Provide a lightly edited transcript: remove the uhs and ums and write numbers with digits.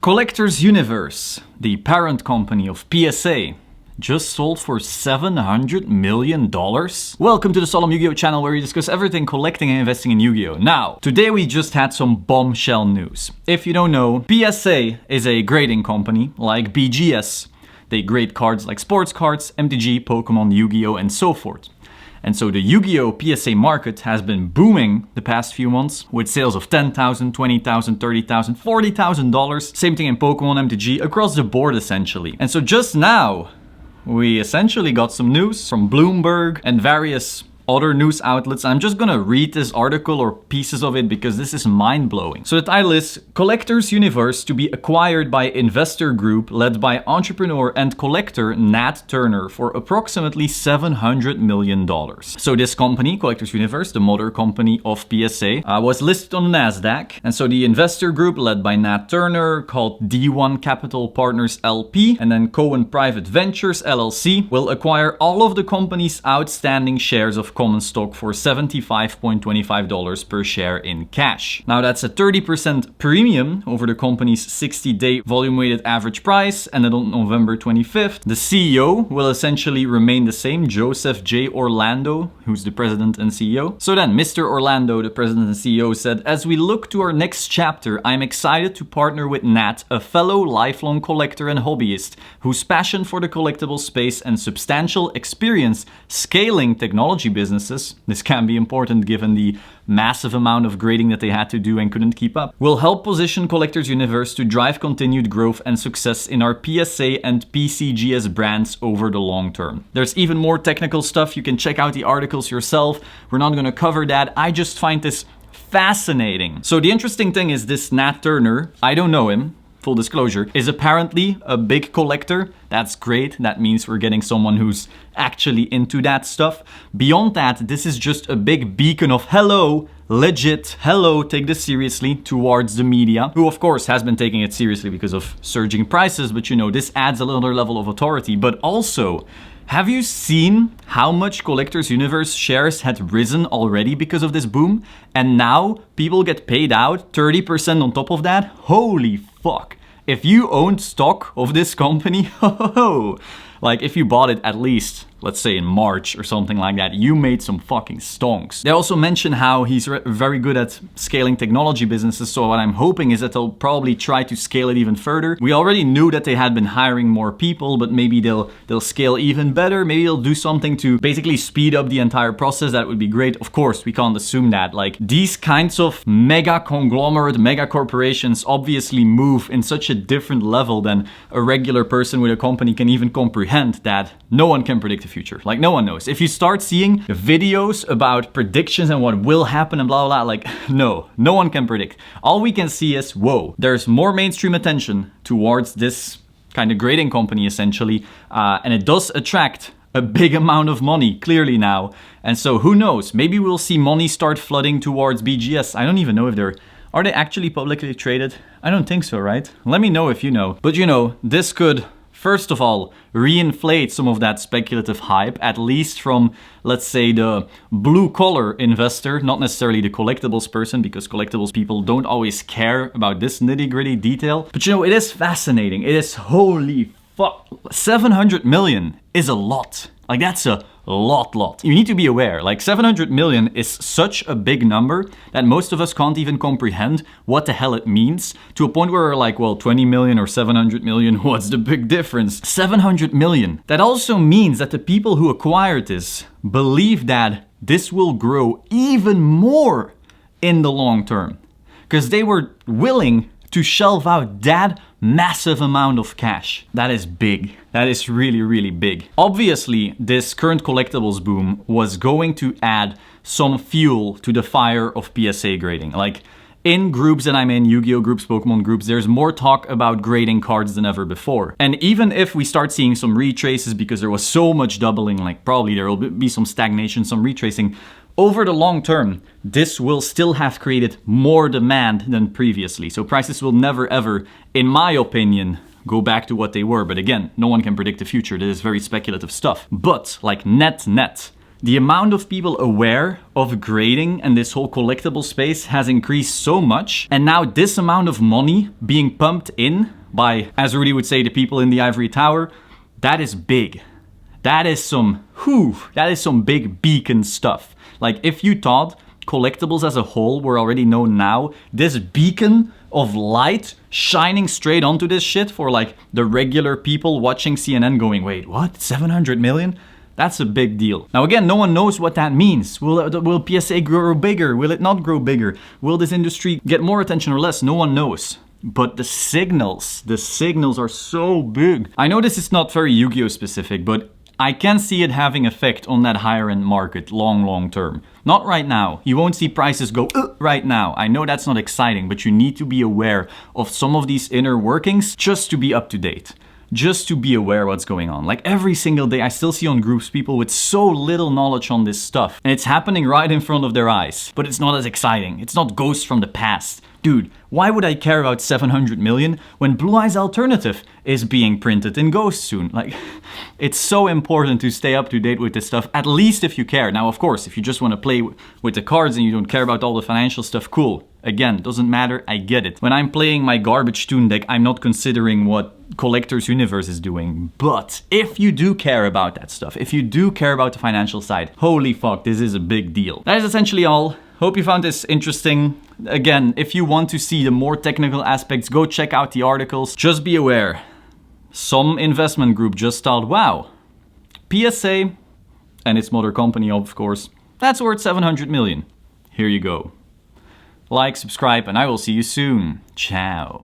Collector's Universe, the parent company of PSA, just sold for $700 million? Welcome to the Solemn Yu-Gi-Oh channel where we discuss everything collecting and investing in Yu-Gi-Oh! Now, today we just had some bombshell news. If you don't know, PSA is a grading company like BGS. They grade cards like sports cards, MTG, Pokemon, Yu-Gi-Oh! And so forth. And so the Yu-Gi-Oh! PSA market has been booming the past few months with sales of $10,000, $20,000, $30,000, $40,000. Same thing in Pokemon, MTG, across the board essentially. And so just now, we essentially got some news from Bloomberg and various other news outlets. I'm just gonna read this article or pieces of it because this is mind-blowing. So the title is Collector's Universe to be acquired by investor group led by entrepreneur and collector Nat Turner for approximately $700 million. So this company, Collector's Universe, the mother company of PSA, was listed on the NASDAQ. And so the investor group led by Nat Turner, called D1 Capital Partners LP, and then Cohen Private Ventures LLC, will acquire all of the company's outstanding shares of common stock for $75.25 per share in cash. Now that's a 30% premium over the company's 60-day volume-weighted average price, and then on November 25th, the CEO will essentially remain the same, Joseph J. Orlando, who's the president and CEO. So then, Mr. Orlando, the president and CEO, said, "As we look to our next chapter, I'm excited to partner with Nat, a fellow lifelong collector and hobbyist, whose passion for the collectible space and substantial experience scaling technology businesses," this can be important given the massive amount of grading that they had to do and couldn't keep up, "will help position Collector's Universe to drive continued growth and success in our PSA and PCGS brands over the long term." There's even more technical stuff. You can check out the articles yourself. We're not going to cover that. I just find this fascinating. So the interesting thing is this Nat Turner, I don't know him, full disclosure, is apparently a big collector. That's great. That means we're getting someone who's actually into that stuff. Beyond that, this is just a big beacon of hello, legit, hello, take this seriously towards the media, who of course has been taking it seriously because of surging prices, but you know, this adds another level of authority. But also, have you seen how much Collector's Universe shares had risen already because of this boom? And now people get paid out 30% on top of that? Holy fuck. If you owned stock of this company, like if you bought it at least, let's say in March or something like that, you made some fucking stonks. They also mention how he's very good at scaling technology businesses, so what I'm hoping is that they'll probably try to scale it even further. We already knew that they had been hiring more people, but maybe they'll scale even better. Maybe they'll do something to basically speed up the entire process. That would be great. Of course, we can't assume that. Like, these kinds of mega conglomerate, mega corporations obviously move in such a different level than a regular person with a company can even comprehend, that no one can predict the future. Like, no one knows. If you start seeing videos about predictions and what will happen and blah, blah, blah, like, no one can predict. All we can see is, whoa, there's more mainstream attention towards this kind of grading company, essentially, and it does attract a big amount of money, clearly now. And so who knows? Maybe we'll see money start flooding towards BGS. I don't even know if are they actually publicly traded? I don't think so, right? Let me know if you know. But you know, this could, first of all, reinflate some of that speculative hype, at least from, let's say, the blue-collar investor, not necessarily the collectibles person, because collectibles people don't always care about this nitty-gritty detail. But you know, it is fascinating. It is holy fuck. 700 million is a lot. Like, that's a lot. You need to be aware, like 700 million is such a big number that most of us can't even comprehend what the hell it means, to a point where we're like, well, 20 million or 700 million, what's the big difference? 700 million. That also means that the people who acquired this believe that this will grow even more in the long term, because they were willing to shelve out that massive amount of cash. That is big. That is really, really big. Obviously, this current collectibles boom was going to add some fuel to the fire of PSA grading. Like, in groups that I'm in, Yu-Gi-Oh groups, Pokemon groups, there's more talk about grading cards than ever before. And even if we start seeing some retraces because there was so much doubling, like probably there will be some stagnation, some retracing, over the long term, this will still have created more demand than previously. So prices will never ever, in my opinion, go back to what they were. But again, no one can predict the future. This is very speculative stuff. But like net, The amount of people aware of grading and this whole collectible space has increased so much. And now this amount of money being pumped in by, as Rudy would say, the people in the ivory tower, that is big. That is some big beacon stuff. Like, if you thought collectibles as a whole were already known now, this beacon of light shining straight onto this shit for like the regular people watching CNN going, wait, what? 700 million? That's a big deal. Now again, no one knows what that means. Will PSA grow bigger? Will it not grow bigger? Will this industry get more attention or less? No one knows. But the signals are so big. I know this is not very Yu-Gi-Oh specific, but I can see it having effect on that higher end market long term. Not right now. You won't see prices go right now. I know that's not exciting, but you need to be aware of some of these inner workings just to be up to date. Just to be aware what's going on. Like every single day I still see on groups people with so little knowledge on this stuff. And it's happening right in front of their eyes. But it's not as exciting. It's not ghosts from the past. Dude, why would I care about 700 million when Blue Eye's Alternative is being printed in Ghost soon? Like, it's so important to stay up to date with this stuff, at least if you care. Now, of course, if you just want to play with the cards and you don't care about all the financial stuff, cool. Again, doesn't matter, I get it. When I'm playing my garbage toon deck, I'm not considering what Collector's Universe is doing. But if you do care about that stuff, if you do care about the financial side, holy fuck, this is a big deal. That is essentially all. Hope you found this interesting. Again, if you want to see the more technical aspects, go check out the articles. Just be aware, some investment group just thought, wow, PSA and its mother company, of course, that's worth 700 million. Here you go. Like, subscribe, and I will see you soon. Ciao.